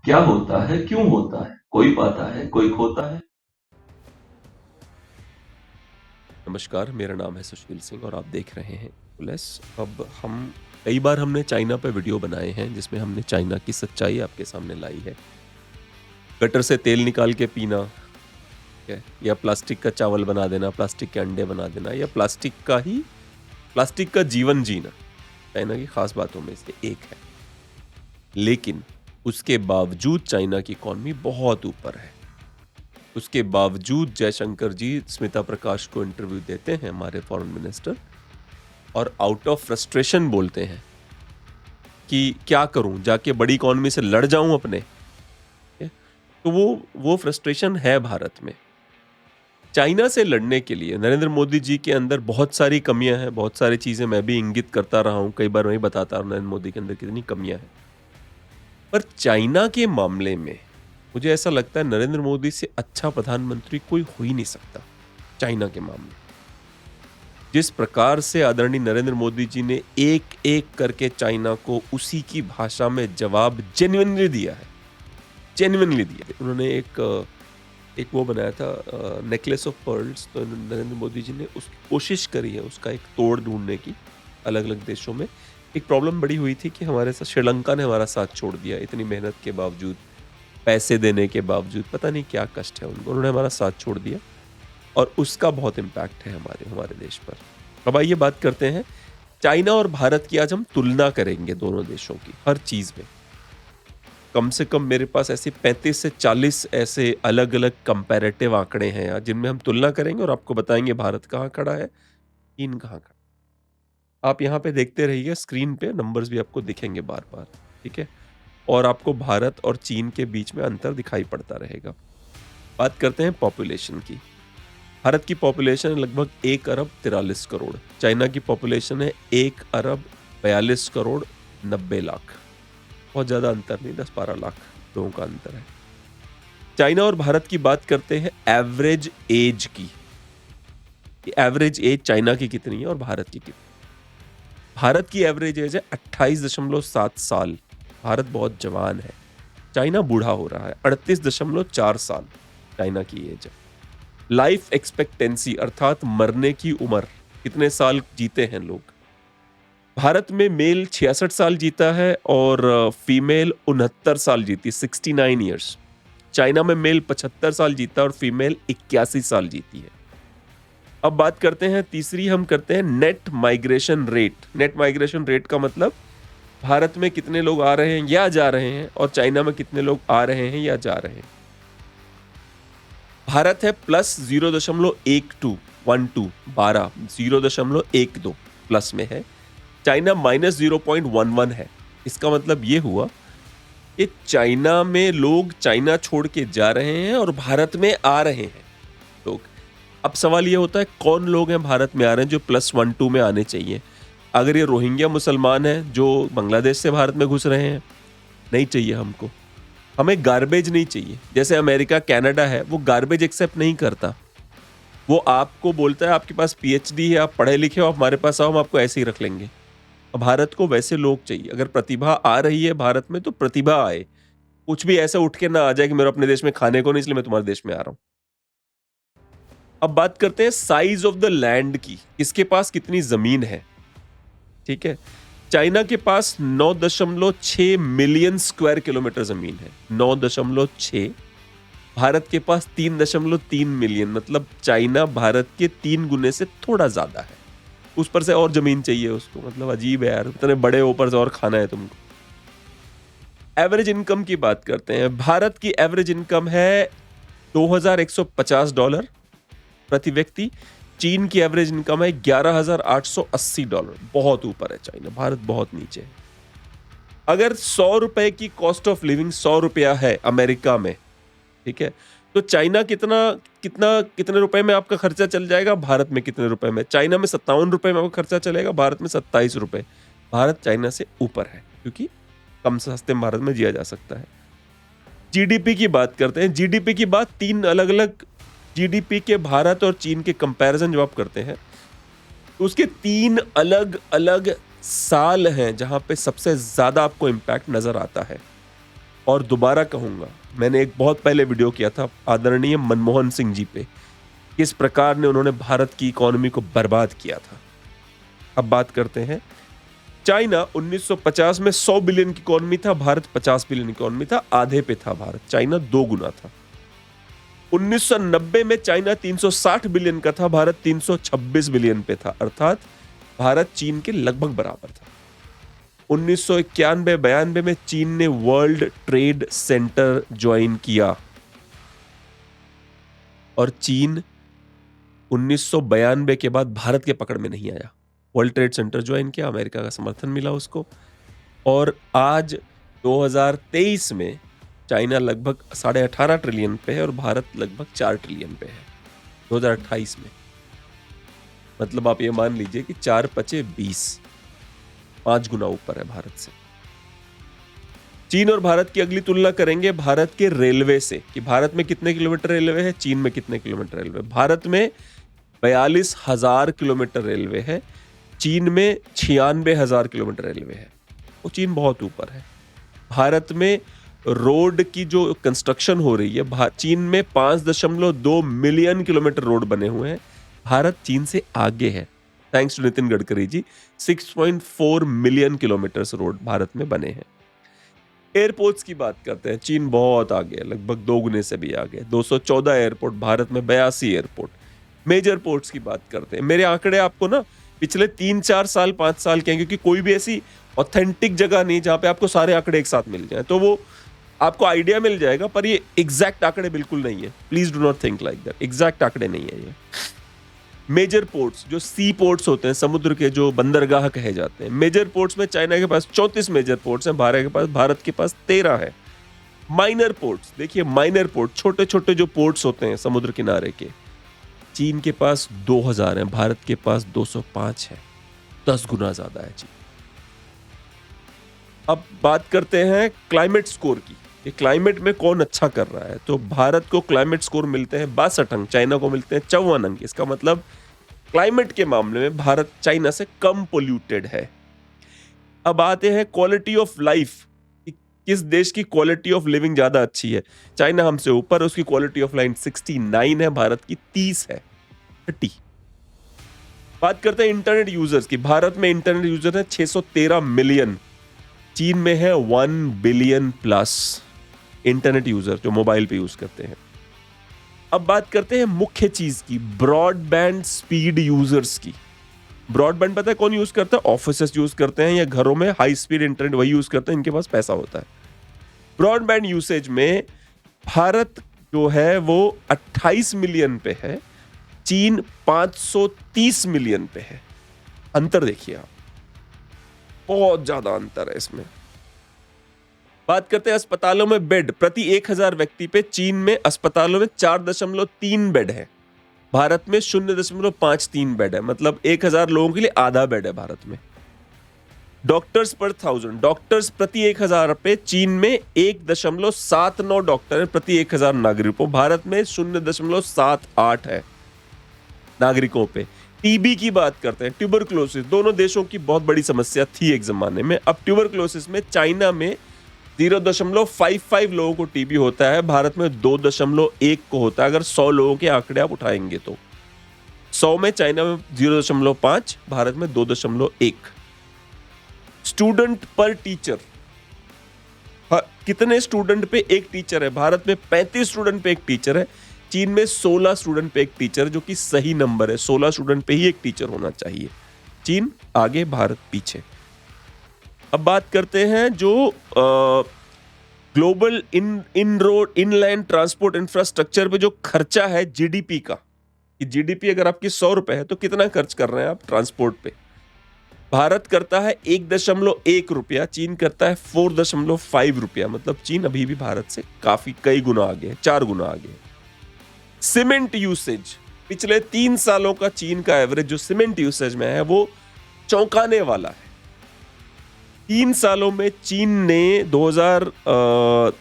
क्या होता है, क्यों होता है, कोई पाता है, कोई खोता है। नमस्कार, मेरा नाम है सुशील सिंह और आप देख रहे हैं प्लस। अब हम कई बार हमने चाइना पे वीडियो बनाए हैं जिसमें हमने चाइना की सच्चाई आपके सामने लाई है। गटर से तेल निकाल के पीना, ठीक है, या प्लास्टिक का चावल बना देना, प्लास्टिक के अंडे बना देना, या प्लास्टिक का जीवन जीना चाइना की खास बातों में से एक है। लेकिन उसके बावजूद चाइना की इकॉनमी बहुत ऊपर है। उसके बावजूद जयशंकर जी स्मिता प्रकाश को इंटरव्यू देते हैं, हमारे फॉरेन मिनिस्टर, और आउट ऑफ फ्रस्ट्रेशन बोलते हैं कि क्या करूं, जाके बड़ी इकॉनमी से लड़ जाऊं अपने। तो वो फ्रस्ट्रेशन है भारत में। चाइना से लड़ने के लिए नरेंद्र मोदी जी के अंदर बहुत सारी कमियां हैं, बहुत सारी चीजें मैं भी इंगित करता रहा हूं, कई बार मैं बताता रहा हूं नरेंद्र मोदी के अंदर कितनी कमियां हैं। पर चाइना के मामले में मुझे ऐसा लगता है नरेंद्र मोदी से अच्छा प्रधानमंत्री कोई हो ही नहीं सकता। चाइना के मामले जिस प्रकार से आदरणीय नरेंद्र मोदी जी ने एक एक करके चाइना को उसी की भाषा में जवाब जेन्युइनली दिया है, जेन्युइनली दिया है। उन्होंने एक वो बनाया था नेकलेस ऑफ पर्ल्स, तो नरेंद्र मोदी जी ने उसकी कोशिश करी है उसका एक तोड़ ढूंढने की अलग अलग देशों में। एक प्रॉब्लम बड़ी हुई थी कि हमारे साथ श्रीलंका ने हमारा साथ छोड़ दिया, इतनी मेहनत के बावजूद, पैसे देने के बावजूद, पता नहीं क्या कष्ट है उनको, उन्होंने हमारा साथ छोड़ दिया और उसका बहुत इम्पैक्ट है हमारे देश पर। अब आइए बात करते हैं चाइना और भारत की। आज हम तुलना करेंगे दोनों देशों की हर चीज में। कम से कम मेरे पास ऐसे 35 से 40 ऐसे अलग अलग कंपैरेटिव आंकड़े हैं यार, जिनमें हम तुलना करेंगे और आपको बताएंगे भारत कहाँ खड़ा है, चीन कहाँ खड़ा है। आप यहाँ पे देखते रहिए, स्क्रीन पे नंबर्स भी आपको दिखेंगे बार बार, ठीक है, और आपको भारत और चीन के बीच में अंतर दिखाई पड़ता रहेगा। बात करते हैं पॉपुलेशन की। भारत की पॉपुलेशन है लगभग 1 अरब 43 करोड़। चाइना की पॉपुलेशन है 1 अरब 42 करोड़ 90 लाख। बहुत ज़्यादा अंतर नहीं, 10-12 लाख लोगों का अंतर है। चाइना और भारत की बात करते हैं एवरेज एज की। एवरेज एज चाइना की कितनी है और भारत की कितनी? भारत की एवरेज एज है 28.7 साल। भारत बहुत जवान है, चाइना बूढ़ा हो रहा है। 38.4 साल चाइना की एज है। लाइफ एक्सपेक्टेंसी अर्थात मरने की उम्र, कितने साल जीते हैं लोग? भारत में मेल 66 साल जीता है और फीमेल 69 साल जीती, 69 ईयर्स। चाइना में मेल 75 साल जीता और फीमेल 81 साल जीती है। अब बात करते हैं तीसरी, हम करते हैं net migration rate. Net migration rate का मतलब भारत में कितने लोग आ रहे हैं या जा रहे हैं और चाइना में कितने लोग आ रहे हैं या जा रहे हैं। भारत है प्लस 0.12 0.12 प्लस में है। चाइना माइनस 0.11 है। इसका मतलब ये हुआ कि चाइना में लोग चाइना छोड़ के जा रहे हैं और भारत में आ रहे हैं लोग। अब सवाल ये होता है कौन लोग हैं भारत में आ रहे हैं जो +12 में आने चाहिए। अगर ये रोहिंग्या मुसलमान हैं जो बांग्लादेश से भारत में घुस रहे हैं, नहीं चाहिए हमको। हमें गार्बेज नहीं चाहिए। जैसे अमेरिका, कनाडा है, वो गार्बेज एक्सेप्ट नहीं करता। वो आपको बोलता है आपके पास पीएचडी है, आप पढ़े लिखे हो, आप हमारे पास आओ, हम आपको ऐसे ही रख लेंगे। भारत को वैसे लोग चाहिए। अगर प्रतिभा आ रही है भारत में तो प्रतिभा आए, कुछ भी ऐसा उठ के ना आ जाए कि मेरे अपने देश में खाने को नहीं इसलिए मैं तुम्हारे देश में आ रहा हूं। अब बात करते हैं साइज ऑफ द लैंड की, किसके पास कितनी जमीन है। ठीक है, चाइना के पास 9.6 मिलियन स्क्वायर किलोमीटर जमीन है, 9.6। भारत के पास 3.3 मिलियन, मतलब चाइना भारत के 3 गुने से थोड़ा ज्यादा है। उस पर से और जमीन चाहिए उसको, मतलब अजीब है यार, इतने बड़े ऊपर से और खाना है तुमको। एवरेज इनकम की बात करते हैं। भारत की एवरेज इनकम है $2150 प्रति व्यक्ति। चीन की एवरेज इनकम है $11,880। बहुत ऊपर है चाइना, भारत बहुत नीचे है। अगर 100 रुपए की कॉस्ट ऑफ लिविंग 100 रुपया है अमेरिका में, ठीक है, तो चाइना कितने रुपए में आपका खर्चा चल जाएगा? भारत में कितने रुपए में? चाइना में 57 रुपए में आपका खर्चा चलेगा, भारत में 27 रुपए। भारत चाइना से ऊपर है क्योंकि कम सस्ते में भारत में जिया जा सकता है। जीडीपी की बात करते हैं। जीडीपी की बात, 3 अलग अलग जीडीपी के भारत और चीन के कंपैरिजन जब आप करते हैं तो उसके 3 अलग अलग साल हैं जहां पे सबसे ज्यादा आपको इंपैक्ट नजर आता है। और दोबारा कहूंगा, मैंने एक बहुत पहले वीडियो किया था आदरणीय मनमोहन सिंह जी पे, किस प्रकार ने उन्होंने भारत की इकोनॉमी को बर्बाद किया था। अब बात करते हैं, चाइना 1950 में 100 बिलियन की इकोनॉमी था, भारत 50 बिलियन इकोनॉमी था, आधे पे था भारत, चाइना 2 गुना था। 1990 में चाइना 360 बिलियन का था, भारत 326 बिलियन पे था, अर्थात भारत चीन के लगभग बराबर था। 1991-92 में चीन ने वर्ल्ड ट्रेड सेंटर ज्वाइन किया और चीन 1992 के बाद भारत के पकड़ में नहीं आया। वर्ल्ड ट्रेड सेंटर ज्वाइन किया, अमेरिका का समर्थन मिला उसको, और आज 2023 में चाइना लगभग 18.5 ट्रिलियन पे है और भारत लगभग 4 ट्रिलियन पे है 2028 में। मतलब आप ये मान लीजिए कि 4×5 = 5 गुना ऊपर है भारत से। चीन और भारत की अगली तुलना करेंगे भारत के रेलवे से, कि भारत में कितने किलोमीटर रेलवे है, चीन में कितने किलोमीटर रेलवे। भारत में 42,000 किलोमीटर रेलवे है, चीन में 96,000 किलोमीटर रेलवे है। वो चीन बहुत ऊपर है। भारत में रोड की जो कंस्ट्रक्शन हो रही है, चीन में 5.2 मिलियन किलोमीटर रोड बने हुए हैं, भारत चीन से आगे है। Thanks to Nitin Gadkari ji, 6.4 million kilometre road Bharat में बने हैं। एयरपोर्ट्स की बात करते हैं, चीन बहुत आगे है, लगभग 2 गुने से भी आगे, 214 एयरपोर्ट, भारत में 82 एयरपोर्ट। मेजर पोर्ट्स की बात करते हैं, मेरे आंकड़े आपको ना पिछले 3-4 साल 5 साल के हैं, क्योंकि कोई भी ऐसी ऑथेंटिक जगह नहीं जहां पे आपको सारे आंकड़े एक साथ मिल जाएं, तो वो आपको आइडिया मिल जाएगा, पर ये एग्जैक्ट आंकड़े बिल्कुल नहीं है। Please do not think like that, exact आंकड़े नहीं है ये। मेजर पोर्ट्स, जो सी पोर्ट्स होते हैं, समुद्र के जो बंदरगाह कहे जाते हैं, मेजर पोर्ट्स में चाइना के पास 34 मेजर पोर्ट्स हैं, भारत के पास 13 है। माइनर पोर्ट्स देखिए, माइनर पोर्ट, छोटे छोटे जो पोर्ट्स होते हैं समुद्र किनारे के, चीन के पास 2000 है, भारत के पास 205 है, 10 गुना ज्यादा है चीन। अब बात करते हैं क्लाइमेट स्कोर की, कि क्लाइमेट में कौन अच्छा कर रहा है। तो भारत को क्लाइमेट स्कोर मिलते हैं 62 अंक, चाइना को मिलते हैं 54 अंक। इसका मतलब क्लाइमेट के मामले में भारत चाइना से कम पोल्यूटेड है। अब आते हैं क्वालिटी ऑफ लाइफ, किस देश की क्वालिटी ऑफ लिविंग ज्यादा अच्छी है। चाइना हमसे ऊपर, उसकी क्वालिटी ऑफ लाइफ 69 है, भारत की 30 है, 30। बात करते हैं इंटरनेट यूजर्स की, भारत में इंटरनेट यूजर है 613 मिलियन, चीन में है 1 बिलियन प्लस इंटरनेट यूजर जो मोबाइल पे यूज करते हैं। अब बात करते हैं मुख्य चीज की, ब्रॉडबैंड स्पीड यूजर्स की। ब्रॉडबैंड पता है कौन यूज करता है? ऑफिसेस यूज करते हैं, या घरों में हाई स्पीड इंटरनेट वही यूज करते हैं, इनके पास पैसा होता है। ब्रॉडबैंड यूसेज में भारत जो है वो 28 मिलियन पे है, चीन 530 मिलियन पे है। अंतर देखिए आप, बहुत ज्यादा अंतर है इसमें। बात करते हैं अस्पतालों में बेड प्रति 1000 व्यक्ति पे, चीन में अस्पतालों में 4.3 बेड है, भारत में 0.53 बेड है, मतलब 1000 लोगों के लिए आधा बेड है भारत में। डॉक्टर्स पर 1000, डॉक्टर्स प्रति 1000 पे चीन में 1.79 डॉक्टर है प्रति 1000 नागरिकों, भारत में 0.78 है नागरिकों पे। टीबी की बात करते हैं, ट्यूबरक्लोसिस, दोनों देशों की बहुत बड़ी समस्या थी एक जमाने में। अब ट्यूबरक्लोसिस में चाइना में 0.55 लोगों को टीबी होता है, भारत में 2.1 को होता है। अगर 100 लोगों के आंकड़े आप उठाएंगे तो 100 में चाइना में 0.5, भारत में 2.1। स्टूडेंट पर टीचर, कितने स्टूडेंट पे एक टीचर है? भारत में 35 स्टूडेंट पे एक टीचर है, चीन में 16 स्टूडेंट पे एक टीचर, जो कि सही नंबर है। 16 स्टूडेंट पे ही एक टीचर होना चाहिए। चीन आगे, भारत पीछे। अब बात करते हैं जो ग्लोबल इनलैंड ट्रांसपोर्ट इंफ्रास्ट्रक्चर पे जो खर्चा है जीडीपी का, कि जीडीपी अगर आपकी 100 रुपए है तो कितना खर्च कर रहे हैं आप ट्रांसपोर्ट पे। भारत करता है 1.1 रुपया, चीन करता है 4.5 रुपया, मतलब चीन अभी भी भारत से काफी कई गुना आगे है, 4 गुना आगे है। सीमेंट यूसेज, पिछले 3 सालों का चीन का एवरेज जो सीमेंट यूसेज में है वो चौंकाने वाला है। 3 सालों में चीन ने 2000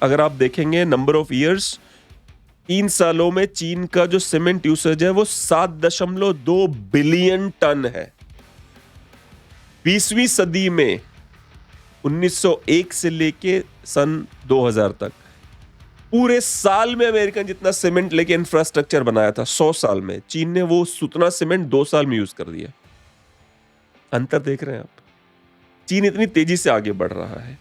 अगर आप देखेंगे नंबर ऑफ ईयर्स, 3 सालों में चीन का जो सीमेंट यूसेज है वो 7.2 बिलियन टन है। 20वीं सदी में 1901 से लेके सन 2000 तक पूरे साल में अमेरिकन जितना सीमेंट लेके इंफ्रास्ट्रक्चर बनाया था 100 साल में, चीन ने वो उतना सीमेंट 2 साल में यूज कर दिया। अंतर देख रहे हैं आप? चीन इतनी तेजी से आगे बढ़ रहा है।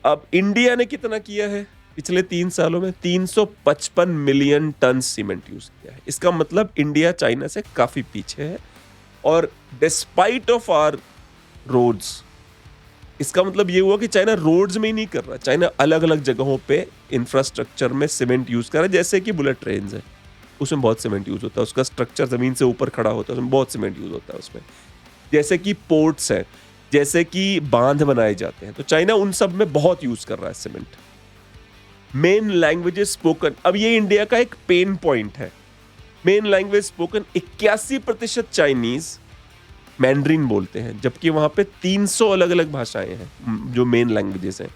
अब इंडिया ने कितना किया है पिछले 3 सालों में? 355 मिलियन टन सीमेंट यूज किया है। इसका मतलब इंडिया चाइना से काफी पीछे है। और डिस्पाइट ऑफ आवर रोड्स, इसका मतलब ये हुआ कि चाइना रोड्स में ही नहीं कर रहा, चाइना अलग अलग जगहों पे इंफ्रास्ट्रक्चर में सीमेंट यूज कर रहा है। जैसे कि बुलेट ट्रेन है, उसमें बहुत सीमेंट यूज होता है, उसका स्ट्रक्चर जमीन से ऊपर खड़ा होता है, उसमें बहुत सीमेंट यूज होता है उसमें। जैसे कि पोर्ट्स हैं, जैसे कि बांध बनाए जाते हैं, तो चाइना उन सब में बहुत यूज कर रहा है सीमेंट। मेन लैंग्वेजेस स्पोकन, अब ये इंडिया का एक पेन पॉइंट है। Main language spoken 81% Chinese Mandarin बोलते हैं, जबकि वहां पे 300 अलग अलग भाषाएं हैं जो मेन लैंग्वेजेस हैं।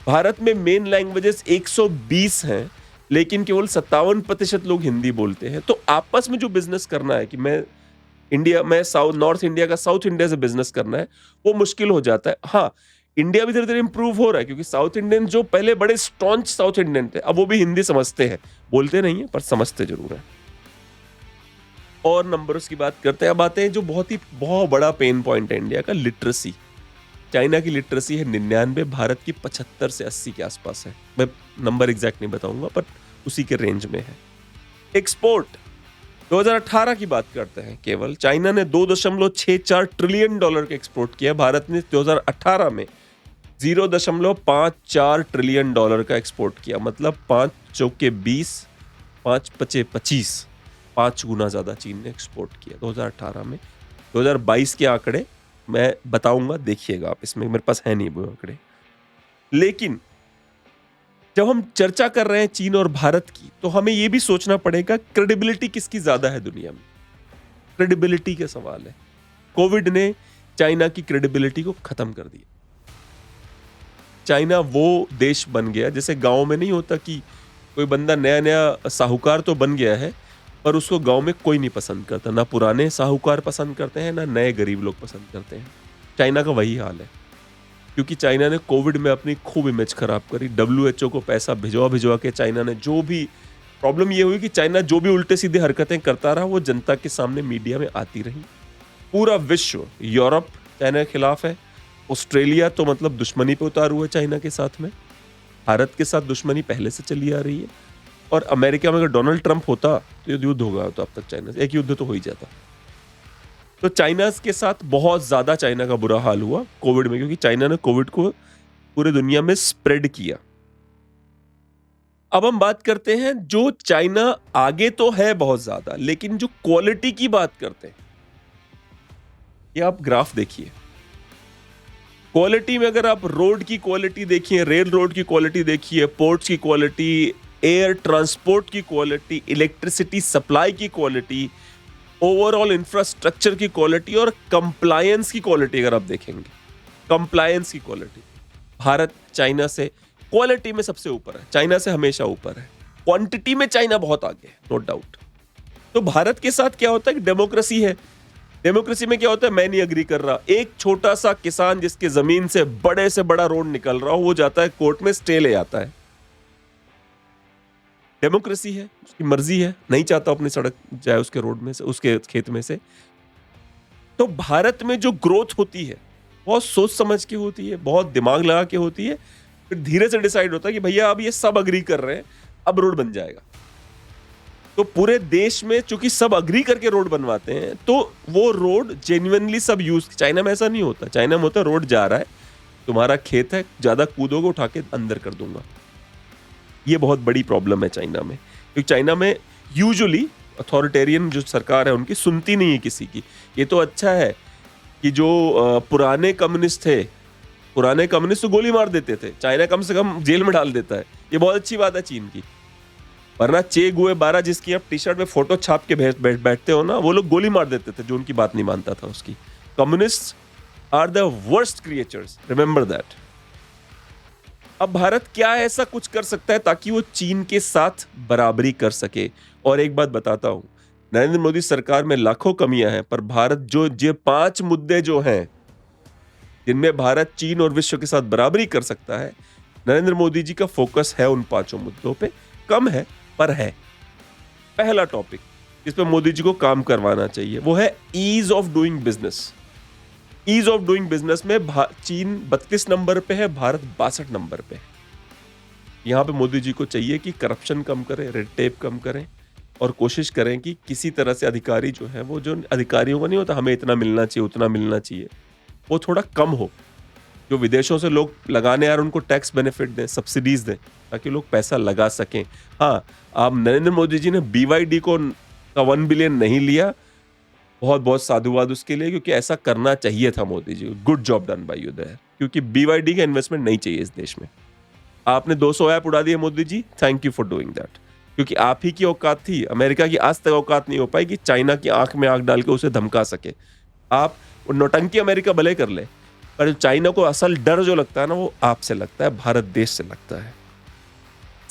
भारत में मेन लैंग्वेजेस 120 हैं, लेकिन केवल 57% लोग हिंदी बोलते हैं। तो आपस में जो बिजनेस करना है कि मैं साउथ नॉर्थ इंडिया का साउथ इंडिया से बिजनेस करना है, वो मुश्किल हो जाता है। हाँ, इंडिया भी धीरे धीरे इंप्रूव हो रहा है, क्योंकि साउथ इंडियन जो पहले बड़े स्टॉन्च साउथ इंडियन थे, अब वो भी हिंदी समझते हैं, बोलते नहीं है पर समझते जरूर है। और नंबर्स की बात करते हैं, अब आते हैं जो बहुत बड़ा पेन पॉइंट है इंडिया का, लिटरेसी। चाइना की लिटरेसी है 99, भारत की 75 से 80 के आसपास है। मैं नंबर एग्जैक्ट नहीं बताऊंगा, पर उसी के रेंज में है। एक्सपोर्ट 2018 की बात करते हैं, केवल चाइना ने $2.64 ट्रिलियन का एक्सपोर्ट किया, भारत ने 2018 में $0.54 ट्रिलियन का एक्सपोर्ट किया। मतलब 5 चौके 20, 5 पचे 25, 5 गुना ज्यादा चीन ने एक्सपोर्ट किया 2018 में। 2022 के आंकड़े मैं बताऊंगा, देखिएगा आप, इसमें मेरे पास है नहीं वो आंकड़े। लेकिन जब हम चर्चा कर रहे हैं चीन और भारत की, तो हमें यह भी सोचना पड़ेगा क्रेडिबिलिटी किसकी ज्यादा है दुनिया में। क्रेडिबिलिटी का सवाल है। कोविड ने चाइना की क्रेडिबिलिटी को खत्म कर दिया। चाइना वो देश बन गया, जैसे गांव में नहीं होता कि कोई बंदा नया नया साहूकार तो बन गया है, पर उसको गांव में कोई नहीं पसंद करता। ना पुराने साहूकार पसंद करते हैं, ना नए गरीब लोग पसंद करते हैं। चाइना का वही हाल है, क्योंकि चाइना ने कोविड में अपनी खूब इमेज खराब करी। WHO को पैसा भिजवा के चाइना ने जो भी, प्रॉब्लम ये हुई कि चाइना जो भी उल्टे सीधे हरकतें करता रहा, वो जनता के सामने मीडिया में आती रही। पूरा विश्व, यूरोप चाइना के खिलाफ है, ऑस्ट्रेलिया तो मतलब दुश्मनी पे उतारू है चाइना के साथ में। भारत के साथ दुश्मनी पहले से चली आ रही है। और अमेरिका में अगर डोनाल्ड ट्रंप होता तो युद्ध होगा, तो अब तक चाइना से एक युद्ध तो हो ही जाता। तो चाइना के साथ बहुत ज्यादा चाइना का बुरा हाल हुआ कोविड में, क्योंकि चाइना ने कोविड को पूरे दुनिया में स्प्रेड किया। अब हम बात करते हैं, जो चाइना आगे तो है बहुत ज्यादा, लेकिन जो क्वालिटी की बात करते हैं, ये आप ग्राफ देखिए। क्वालिटी में अगर आप रोड की क्वालिटी देखिए, रेल रोड की क्वालिटी देखिए, पोर्ट्स की क्वालिटी, एयर ट्रांसपोर्ट की क्वालिटी, इलेक्ट्रिसिटी सप्लाई की क्वालिटी, ओवरऑल इंफ्रास्ट्रक्चर की क्वालिटी और कंप्लायंस की क्वालिटी अगर आप देखेंगे, कंप्लायंस की क्वालिटी, भारत चाइना से क्वालिटी में सबसे ऊपर है। चाइना से हमेशा ऊपर है। क्वांटिटी में चाइना बहुत आगे है, नो डाउट। तो भारत के साथ क्या होता है कि डेमोक्रेसी है। डेमोक्रेसी में क्या होता है, मैं नहीं अग्री कर रहा, एक छोटा सा किसान जिसके जमीन से बड़ा रोड निकल रहा हो, वो जाता है कोर्ट में, स्टे ले आता है। डेमोक्रेसी है, उसकी मर्जी है, नहीं चाहता अपनी सड़क जाए उसके रोड में से, उसके खेत में से। तो भारत में जो ग्रोथ होती है बहुत सोच समझ के होती है, बहुत दिमाग लगा के होती है। फिर धीरे से डिसाइड होता है कि भैया अब ये सब अग्री कर रहे हैं, अब रोड बन जाएगा। तो पूरे देश में चूंकि सब अग्री करके रोड बनवाते हैं, तो वो रोड जेन्युइनली सब यूज। चाइना में ऐसा नहीं होता। चाइना में होता है रोड जा रहा है, तुम्हारा खेत है, ज्यादा कूदोगे उठा के अंदर कर दूंगा। ये बहुत बड़ी प्रॉब्लम है चाइना में, क्योंकि चाइना में यूजुअली अथॉरिटेरियन जो सरकार है उनकी सुनती नहीं है किसी की। ये तो अच्छा है कि जो पुराने कम्युनिस्ट थे, पुराने कम्युनिस्ट तो गोली मार देते थे, चाइना कम से कम जेल में डाल देता है। ये बहुत अच्छी बात है चीन की। वरना चे गुएबारा जिसकी आप टी शर्ट में फोटो छाप के बैठते हो ना, वो लोग गोली मार देते थे जो उनकी बात नहीं मानता था उसकी। Communists are the worst creatures, remember that. अब भारत क्या ऐसा कुछ कर सकता है ताकि वो चीन के साथ बराबरी कर सके? और एक बात बताता हूं, नरेंद्र मोदी सरकार में लाखों कमियां हैं, पर भारत जो 5 मुद्दे जो हैं जिनमें भारत, चीन और विश्व के साथ बराबरी कर सकता है। नरेंद्र मोदी जी का फोकस है उन 5 मुद्दों पे, कम है पर है। पहला टॉपिक जिस पे मोदी जी को काम करवाना चाहिए वो है ease of doing business. Ease of doing business में चीन 32 नंबर पे है, भारत 62 नंबर पे है। यहाँ पे मोदी जी को चाहिए कि करप्शन कम करें, रेड टेप कम करें और कोशिश करें कि किसी तरह से अधिकारी जो है, वो जो अधिकारियों का नहीं होता हमें इतना मिलना चाहिए उतना मिलना चाहिए, वो थोड़ा कम हो। जो विदेशों से लोग लगाने आ रहे हैं उनको टैक्स बेनिफिट दें, सब्सिडीज दें, ताकि लोग पैसा लगा सकें। हाँ, आप नरेंद्र मोदी जी ने BYD को 1 बिलियन नहीं लिया, बहुत बहुत साधुवाद उसके लिए, क्योंकि ऐसा करना चाहिए था Modi ji. Good job done by you there, क्योंकि BYD का इन्वेस्टमेंट नहीं चाहिए इस देश में। आपने 200 ऐप उड़ा दिए Modi ji, thank you for doing that, क्योंकि आप ही की औकात थी। अमेरिका की आज तक औकात नहीं हो पाई कि चाइना की आंख में आंख डाल के उसे धमका सके। आप नौटंकी अमेरिका भले कर ले, पर चाइना को असल डर जो लगता है ना, वो आपसे लगता है, भारत देश से लगता है।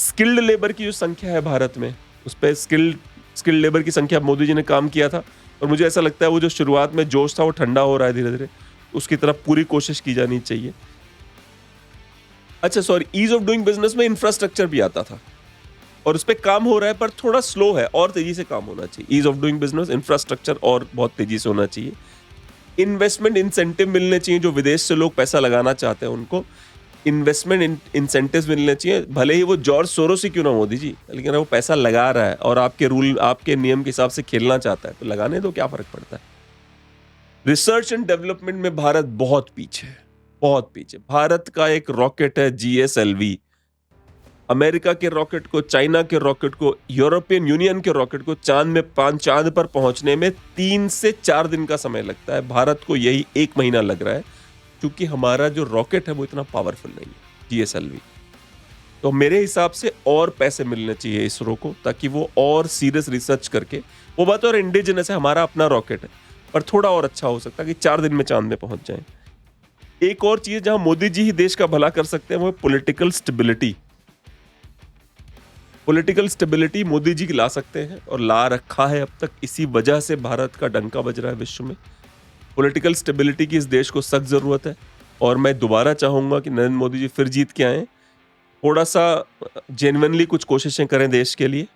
स्किल्ड लेबर की जो संख्या है भारत में, उस पर स्किल्ड लेबर की संख्या मोदी जी ने काम किया था, और मुझे ऐसा लगता है वो जो शुरुआत में जोश था वो ठंडा हो रहा है धीरे धीरे, उसकी तरफ पूरी कोशिश की जानी चाहिए। अच्छा sorry, ease of doing business में इंफ्रास्ट्रक्चर भी आता था और उस पर काम हो रहा है, पर थोड़ा स्लो है, और तेजी से काम होना चाहिए। Ease of doing business, infrastructure और बहुत तेजी से होना चाहिए। इन्वेस्टमेंट इंसेंटिव मिलने चाहिए, जो विदेश से लोग पैसा लगाना चाहते हैं उनको इन्वेस्टमेंट इंसेंटिव्स मिलने चाहिए। भले ही वो जॉर्ज सोरोस ही क्यों ना मोदी जी, लेकिन अगर वो पैसा लगा रहा है और आपके रूल, आपके नियम के हिसाब से खेलना चाहता है, तो लगाने दो, क्या फर्क पड़ता है। रिसर्च एंड डेवलपमेंट में भारत बहुत पीछे है, बहुत पीछे। भारत का एक रॉकेट है GSLV, अमेरिका के रॉकेट को, चाइना के रॉकेट को, यूरोपियन यूनियन के रॉकेट को चांद पर पहुंचने में 3 से 4 दिन का समय लगता है। भारत को यही 1 महीना लग रहा है, क्योंकि हमारा जो रॉकेट है वो इतना पावरफुल नहीं है, GSLV। तो मेरे हिसाब से और पैसे मिलने चाहिए इसरो को, ताकि वो और सीरियस रिसर्च करके, वो बात और इंडिजिनस है, हमारा अपना रॉकेट है, पर थोड़ा और अच्छा हो सकता है कि 4 दिन में चांद में पहुंच जाए। एक और चीज जहां मोदी जी ही देश का भला कर सकते हैं वो है political stability. Political stability Modi ji ला सकते हैं और ला रखा है अब तक, इसी वजह से भारत का डंका बज रहा है विश्व में। पॉलिटिकल स्टेबिलिटी की इस देश को सख्त जरूरत है, और मैं दोबारा चाहूंगा कि नरेंद्र मोदी जी फिर जीत के आए, थोड़ा सा जेन्युइनली कुछ कोशिशें करें देश के लिए,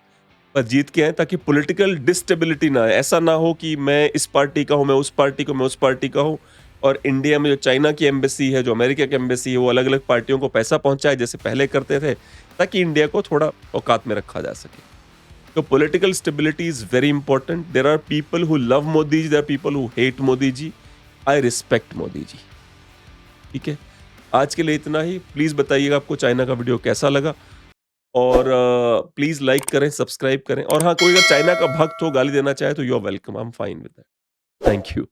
पर जीत के आए, ताकि पॉलिटिकल डिस्टेबिलिटी ना आए। ऐसा ना हो कि मैं इस पार्टी का हूं, मैं उस पार्टी को, मैं उस पार्टी का हूं, और इंडिया में जो चाइना की एम्बेसी है, जो अमेरिका की एम्बेसी है, वो अलग अलग पार्टियों को पैसा पहुंचाए जैसे पहले करते थे, ताकि इंडिया को थोड़ा औकात में रखा जा सके। तो political stability is very important. There are people who love Modi ji, there are people who hate Modi ji. I respect Modi ji. ठीक है, आज के लिए इतना ही। प्लीज बताइएगा आपको चाइना का वीडियो कैसा लगा, और प्लीज लाइक करें, सब्सक्राइब करें, और हाँ, कोई अगर चाइना का भक्त हो, गाली देना चाहे तो you are welcome, I am fine with that. Thank you.